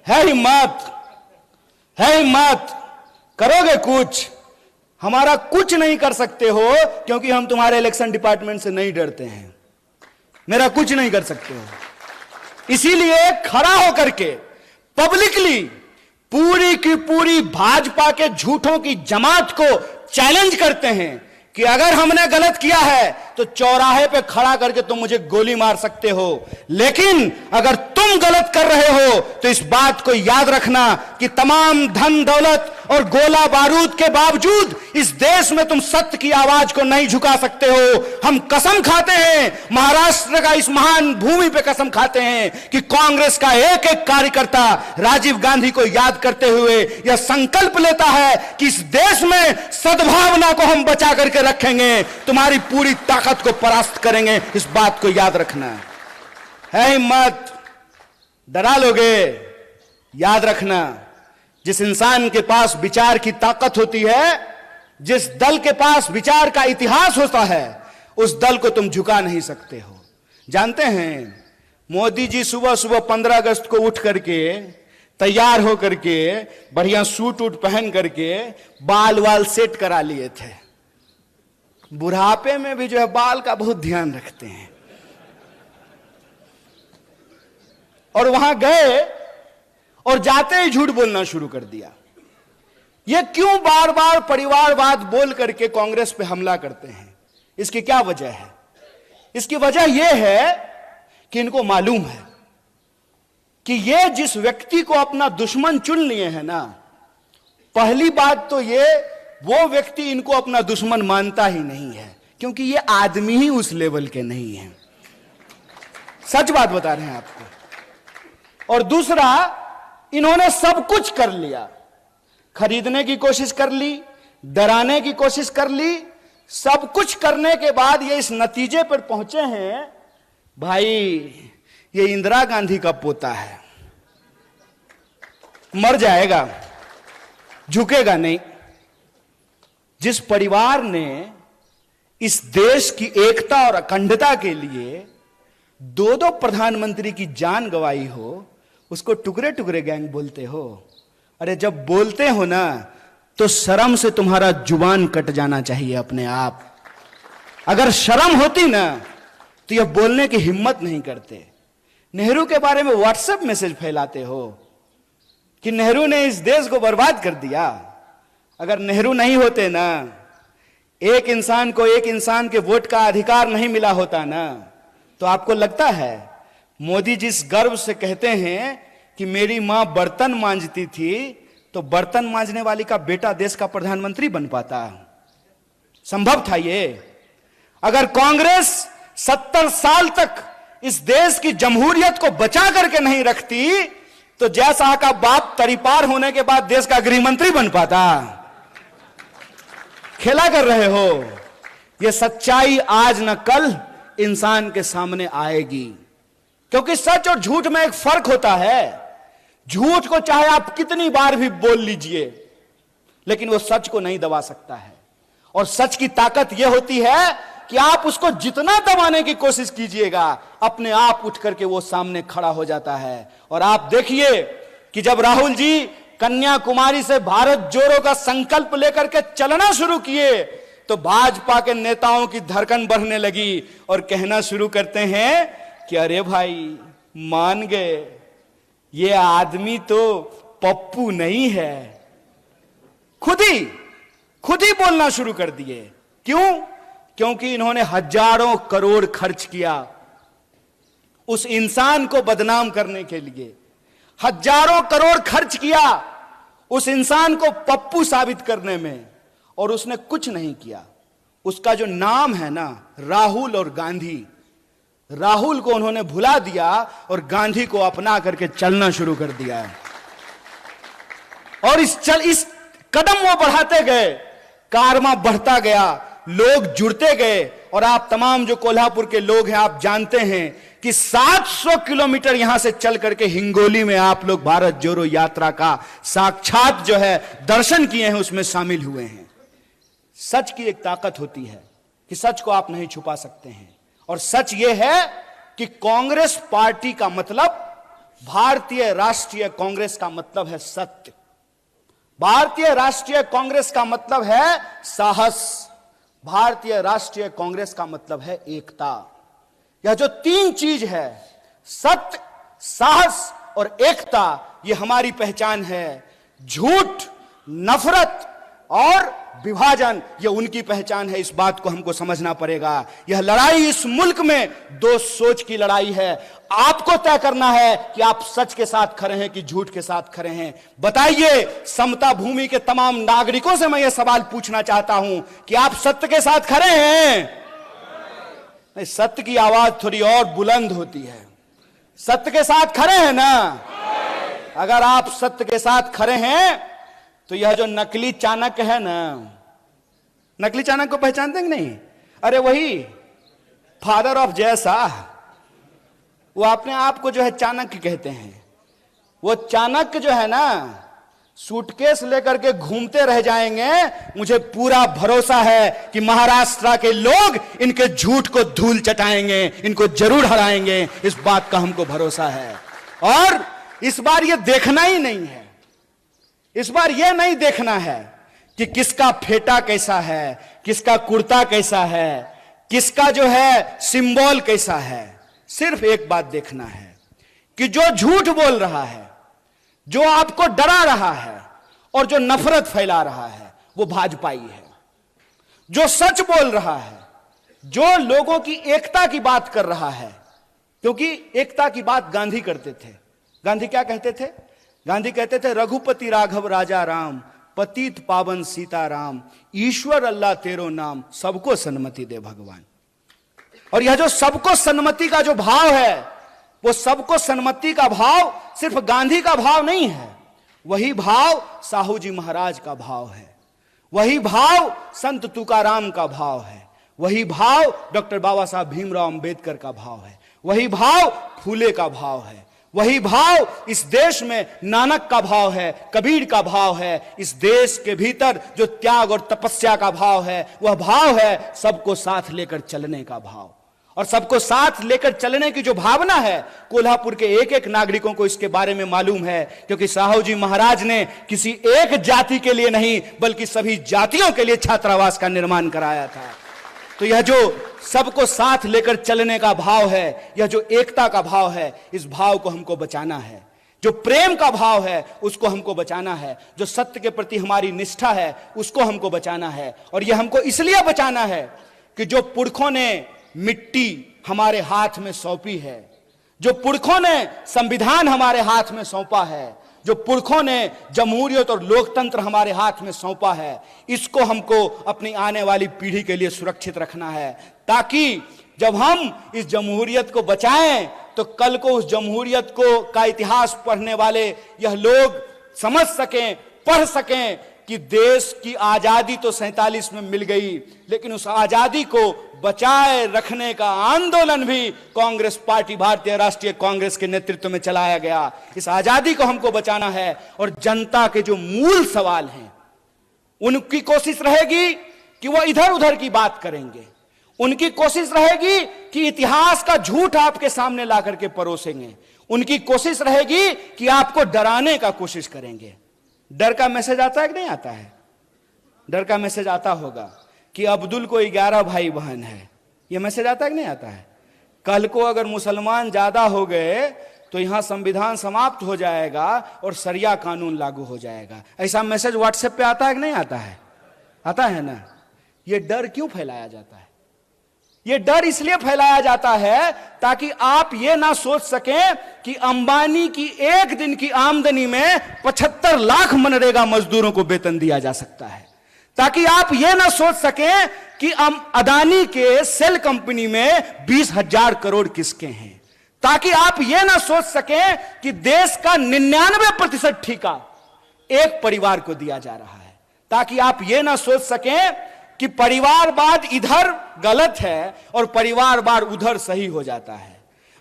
है हिम्मत, है हिम्मत, करोगे कुछ? हमारा कुछ नहीं कर सकते हो क्योंकि हम तुम्हारे इलेक्शन डिपार्टमेंट से नहीं डरते हैं। मेरा कुछ नहीं कर सकते हो। इसीलिए खड़ा होकर के पब्लिकली पूरी की पूरी भाजपा के झूठों की जमात को चैलेंज करते हैं कि अगर हमने गलत किया है तो चौराहे पे खड़ा करके तुम मुझे गोली मार सकते हो, लेकिन अगर तुम गलत कर रहे हो तो इस बात को याद रखना कि तमाम धन दौलत और गोला बारूद के बावजूद इस देश में तुम सत्य की आवाज को नहीं झुका सकते हो। हम कसम खाते हैं, महाराष्ट्र का इस महान भूमि पे कसम खाते हैं कि कांग्रेस का एक एक कार्यकर्ता राजीव गांधी को याद करते हुए यह संकल्प लेता है कि इस देश में सद्भावना को हम बचा करके रखेंगे, तुम्हारी पूरी ताकत को परास्त करेंगे। इस बात को याद रखना है। हिम्मत, डरा लोगे? याद रखना, जिस इंसान के पास विचार की ताकत होती है, जिस दल के पास विचार का इतिहास होता है, उस दल को तुम झुका नहीं सकते हो। जानते हैं मोदी जी सुबह सुबह 15 अगस्त को उठ करके तैयार होकर के बढ़िया सूट वूट पहन करके बाल वाल सेट करा लिए थे। बुढ़ापे में भी जो है बाल का बहुत ध्यान रखते हैं। और वहां गए और जाते ही झूठ बोलना शुरू कर दिया। ये क्यों बार बार परिवारवाद बोल करके कांग्रेस पे हमला करते हैं? इसकी क्या वजह है? इसकी वजह यह है कि इनको मालूम है कि ये जिस व्यक्ति को अपना दुश्मन चुन लिए हैं ना, पहली बात तो ये वो व्यक्ति इनको अपना दुश्मन मानता ही नहीं है, क्योंकि ये आदमी ही उस लेवल के नहीं है। सच बात बता रहे हैं आपको। और दूसरा, इन्होंने सब कुछ कर लिया, खरीदने की कोशिश कर ली, डराने की कोशिश कर ली, सब कुछ करने के बाद ये इस नतीजे पर पहुंचे हैं। भाई ये इंदिरा गांधी का पोता है, मर जाएगा, झुकेगा नहीं। जिस परिवार ने इस देश की एकता और अखंडता के लिए दो दो प्रधानमंत्री की जान गंवाई हो, उसको टुकड़े टुकड़े गैंग बोलते हो। अरे जब बोलते हो ना तो शर्म से तुम्हारा जुबान कट जाना चाहिए अपने आप। अगर शर्म होती ना तो यह बोलने की हिम्मत नहीं करते। नेहरू के बारे में व्हाट्सएप मैसेज फैलाते हो कि नेहरू ने इस देश को बर्बाद कर दिया। अगर नेहरू नहीं होते ना, एक इंसान को एक इंसान के वोट का अधिकार नहीं मिला होता ना, तो आपको लगता है मोदी जिस गर्व से कहते हैं कि मेरी मां बर्तन मांजती थी, तो बर्तन मांजने वाली का बेटा देश का प्रधानमंत्री बन पाता? संभव था ये? अगर कांग्रेस 70 साल तक इस देश की जमहूरियत को बचा करके नहीं रखती, तो जयशाह का बाप तरीपार होने के बाद देश का गृह मंत्री बन पाता? खेला कर रहे हो। यह सच्चाई आज न कल इंसान के सामने आएगी, क्योंकि सच और झूठ में एक फर्क होता है। झूठ को चाहे आप कितनी बार भी बोल लीजिए, लेकिन वो सच को नहीं दबा सकता है। और सच की ताकत यह होती है कि आप उसको जितना दबाने की कोशिश कीजिएगा, अपने आप उठ करके वो सामने खड़ा हो जाता है। और आप देखिए कि जब राहुल जी कन्याकुमारी से भारत जोड़ो का संकल्प लेकर के चलना शुरू किए, तो भाजपा के नेताओं की धड़कन बढ़ने लगी और कहना शुरू करते हैं कि अरे भाई मान गए, ये आदमी तो पप्पू नहीं है। खुद ही बोलना शुरू कर दिए। क्यों? क्योंकि इन्होंने हजारों करोड़ खर्च किया उस इंसान को बदनाम करने के लिए। हजारों करोड़ खर्च किया उस इंसान को पप्पू साबित करने में, और उसने कुछ नहीं किया। उसका जो नाम है ना, राहुल और गांधी, राहुल को उन्होंने भुला दिया और गांधी को अपना करके चलना शुरू कर दिया है। और इस कदम वो बढ़ाते गए, कारवां बढ़ता गया, लोग जुड़ते गए। और आप तमाम जो कोल्हापुर के लोग हैं, आप जानते हैं कि 700 किलोमीटर यहां से चल करके हिंगोली में आप लोग भारत जोड़ो यात्रा का साक्षात जो है दर्शन किए हैं, उसमें शामिल हुए हैं। सच की एक ताकत होती है कि सच को आप नहीं छुपा सकते हैं। और सच यह है कि कांग्रेस पार्टी का मतलब, भारतीय राष्ट्रीय कांग्रेस का मतलब है सत्य। भारतीय राष्ट्रीय कांग्रेस का मतलब है साहस। भारतीय राष्ट्रीय कांग्रेस का मतलब है एकता। यह जो तीन चीज है, सत्य, साहस और एकता, यह हमारी पहचान है। झूठ, नफरत और विभाजन, यह उनकी पहचान है। इस बात को हमको समझना पड़ेगा। यह लड़ाई इस मुल्क में दो सोच की लड़ाई है। आपको तय करना है कि आप सच के साथ खड़े हैं कि झूठ के साथ खड़े हैं। बताइए, समता भूमि के तमाम नागरिकों से मैं यह सवाल पूछना चाहता हूं कि आप सत्य के साथ खड़े हैं? नहीं, सत्य की आवाज थोड़ी और बुलंद होती है। सत्य के साथ खड़े हैं ना? अगर आप सत्य के साथ खड़े हैं तो यह जो नकली चाणक्य है ना, नकली चाणक्य को पहचानते हैं कि नहीं? अरे वही फादर ऑफ जयशाह, वो अपने आप को जो है चाणक्य कहते हैं। वो चाणक्य जो है ना, सूटकेस लेकर के घूमते रह जाएंगे। मुझे पूरा भरोसा है कि महाराष्ट्र के लोग इनके झूठ को धूल चटाएंगे, इनको जरूर हराएंगे। इस बात का हमको भरोसा है। और इस बार ये देखना ही नहीं है, इस बार यह नहीं देखना है कि किसका फेटा कैसा है, किसका कुर्ता कैसा है, किसका जो है सिंबल कैसा है। सिर्फ एक बात देखना है कि जो झूठ बोल रहा है, जो आपको डरा रहा है और जो नफरत फैला रहा है, वो भाजपाई है। जो सच बोल रहा है, जो लोगों की एकता की बात कर रहा है, क्योंकि एकता की बात गांधी करते थे। गांधी क्या कहते थे? गांधी कहते थे, रघुपति राघव राजा राम, पतित पावन सीताराम, ईश्वर अल्लाह तेरो नाम, सबको सन्मति दे भगवान। और यह जो सबको सन्मति का जो भाव है, वो सबको सन्मति का भाव सिर्फ गांधी का भाव नहीं है, वही भाव साहू जी महाराज का भाव है, वही भाव संत तुकाराम का भाव है, वही भाव डॉक्टर बाबा साहब भीमराव अंबेडकर का भाव है, वही भाव फूले का भाव है, वही भाव इस देश में नानक का भाव है, कबीर का भाव है। इस देश के भीतर जो त्याग और तपस्या का भाव है, वह भाव है सबको साथ लेकर चलने का भाव। और सबको साथ लेकर चलने की जो भावना है, कोल्हापुर के एक एक नागरिकों को इसके बारे में मालूम है, क्योंकि साहू जी महाराज ने किसी एक जाति के लिए नहीं बल्कि सभी जातियों के लिए छात्रावास का निर्माण कराया था। तो यह जो सबको साथ लेकर चलने का भाव है, यह जो एकता का भाव है, इस भाव को हमको बचाना है। जो प्रेम का भाव है उसको हमको बचाना है, जो सत्य के प्रति हमारी निष्ठा है उसको हमको बचाना है। और यह हमको इसलिए बचाना है कि जो पुरखों ने मिट्टी हमारे हाथ में सौंपी है, जो पुरखों ने संविधान हमारे हाथ में सौंपा है, जो पुरखों ने जमहूरियत और लोकतंत्र हमारे हाथ में सौंपा है, इसको हमको अपनी आने वाली पीढ़ी के लिए सुरक्षित रखना है, ताकि जब हम इस जमहूरियत को बचाएं तो कल को उस जमहूरियत को का इतिहास पढ़ने वाले यह लोग समझ सकें, पढ़ सकें कि देश की आजादी तो 47 में मिल गई, लेकिन उस आजादी को बचाए रखने का आंदोलन भी कांग्रेस पार्टी, भारतीय राष्ट्रीय कांग्रेस के नेतृत्व में चलाया गया। इस आजादी को हमको बचाना है। और जनता के जो मूल सवाल हैं उनकी कोशिश रहेगी कि वो इधर उधर की बात करेंगे, उनकी कोशिश रहेगी कि इतिहास का झूठ आपके सामने ला करके परोसेंगे, उनकी कोशिश रहेगी कि आपको डराने का कोशिश करेंगे। डर का मैसेज आता है कि नहीं आता है? डर का मैसेज आता होगा कि अब्दुल को 11 भाई बहन है, यह मैसेज आता है कि नहीं आता है? कल को अगर मुसलमान ज्यादा हो गए तो यहां संविधान समाप्त हो जाएगा और शरिया कानून लागू हो जाएगा। ऐसा मैसेज व्हाट्सएप पे आता है कि नहीं आता है? आता है ना। यह डर क्यों फैलाया जाता है? यह डर इसलिए फैलाया जाता है ताकि आप यह ना सोच सकें कि अंबानी की एक दिन की आमदनी में 75 लाख मनरेगा मजदूरों को वेतन दिया जा सकता है, ताकि आप यह ना सोच सकें कि अदानी के सेल कंपनी में 20,000 करोड़ किसके हैं, ताकि आप यह ना सोच सकें कि देश का 99% ठेका एक परिवार को दिया जा रहा है, ताकि आप यह ना सोच सकें कि परिवारवाद इधर गलत है और परिवारवाद उधर सही हो जाता है।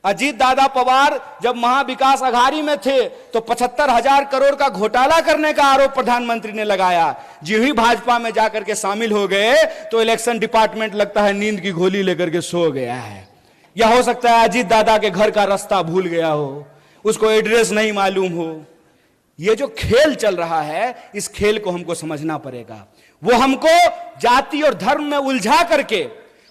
अजीत दादा पवार जब महाविकास अघाड़ी में थे तो 75,000 करोड़ का घोटाला करने का आरोप प्रधानमंत्री ने लगाया। जी ही भाजपा में जाकर के शामिल हो गए तो इलेक्शन डिपार्टमेंट लगता है नींद की गोली लेकर के सो गया है, या हो सकता है अजीत दादा के घर का रास्ता भूल गया हो, उसको एड्रेस नहीं मालूम हो। यह जो खेल चल रहा है, इस खेल को हमको समझना पड़ेगा। वो हमको जाति और धर्म में उलझा करके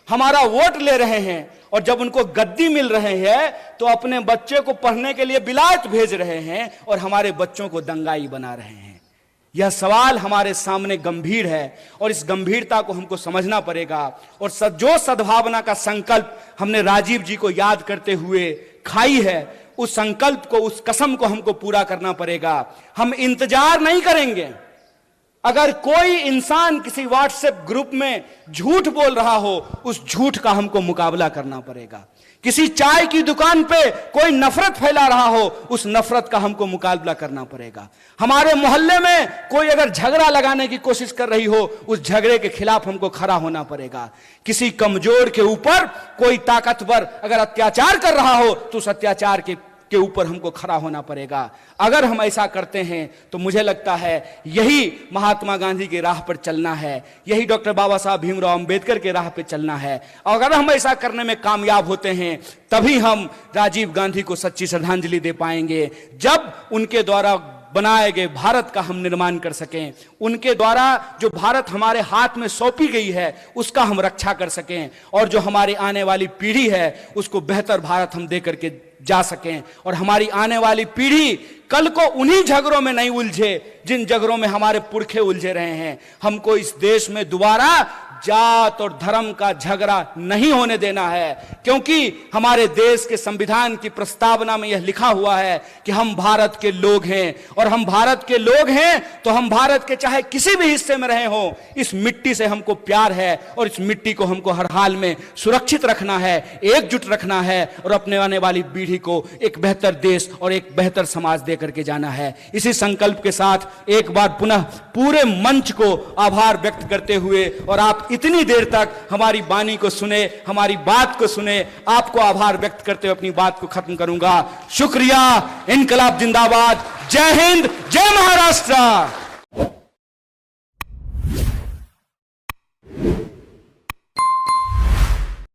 हमारा वोट ले रहे हैं, और जब उनको गद्दी मिल रहे हैं तो अपने बच्चे को पढ़ने के लिए बिलात भेज रहे हैं और हमारे बच्चों को दंगाई बना रहे हैं। यह सवाल हमारे सामने गंभीर है और इस गंभीरता को हमको समझना पड़ेगा। और जो सद्भावना का संकल्प हमने राजीव जी को याद करते हुए खाई है, उस संकल्प को, उस कसम को हमको पूरा करना पड़ेगा। हम इंतजार नहीं करेंगे। अगर कोई इंसान किसी व्हाट्सएप ग्रुप में झूठ बोल रहा हो, उस झूठ का हमको मुकाबला करना पड़ेगा। किसी चाय की दुकान पे कोई नफरत फैला रहा हो, उस नफरत का हमको मुकाबला करना पड़ेगा। हमारे मोहल्ले में कोई अगर झगड़ा लगाने की कोशिश कर रही हो, उस झगड़े के खिलाफ हमको खड़ा होना पड़ेगा। किसी कमजोर के ऊपर कोई ताकतवर अगर अत्याचार कर रहा हो तो उस अत्याचार के ऊपर हमको खड़ा होना पड़ेगा। अगर हम ऐसा करते हैं तो मुझे लगता है यही महात्मा गांधी की राह पर चलना है, यही डॉक्टर बाबा साहब भीमराव अंबेडकर के राह पर चलना है। और अगर हम ऐसा करने में कामयाब होते हैं तभी हम राजीव गांधी को सच्ची श्रद्धांजलि दे पाएंगे, जब उनके द्वारा बनाए गए भारत का हम निर्माण कर सकें, उनके द्वारा जो भारत हमारे हाथ में सौंपी गई है उसका हम रक्षा कर सकें, और जो हमारी आने वाली पीढ़ी है उसको बेहतर भारत हम दे करके जा सकें, और हमारी आने वाली पीढ़ी कल को उन्हीं झगड़ों में नहीं उलझे जिन झगड़ों में हमारे पुरखे उलझे रहे हैं। हमको इस देश में दोबारा जात और धर्म का झगड़ा नहीं होने देना है, क्योंकि हमारे देश के संविधान की प्रस्तावना में यह लिखा हुआ है कि हम भारत के लोग हैं, और हम भारत के लोग हैं तो हम भारत के चाहे किसी भी हिस्से में रहे हो, इस मिट्टी से हमको प्यार है और इस मिट्टी को हमको हर हाल में सुरक्षित रखना है, एकजुट रखना है, और अपने आने वाली पीढ़ी को एक बेहतर देश और एक बेहतर समाज दे करके जाना है। इसी संकल्प के साथ एक बार पुनः पूरे मंच को आभार व्यक्त करते हुए, और आप इतनी देर तक हमारी वाणी को सुने, हमारी बात को सुने, आपको आभार व्यक्त करते हुए अपनी बात को खत्म करूंगा। शुक्रिया। इनकलाब जिंदाबाद। जय हिंद, जय महाराष्ट्र।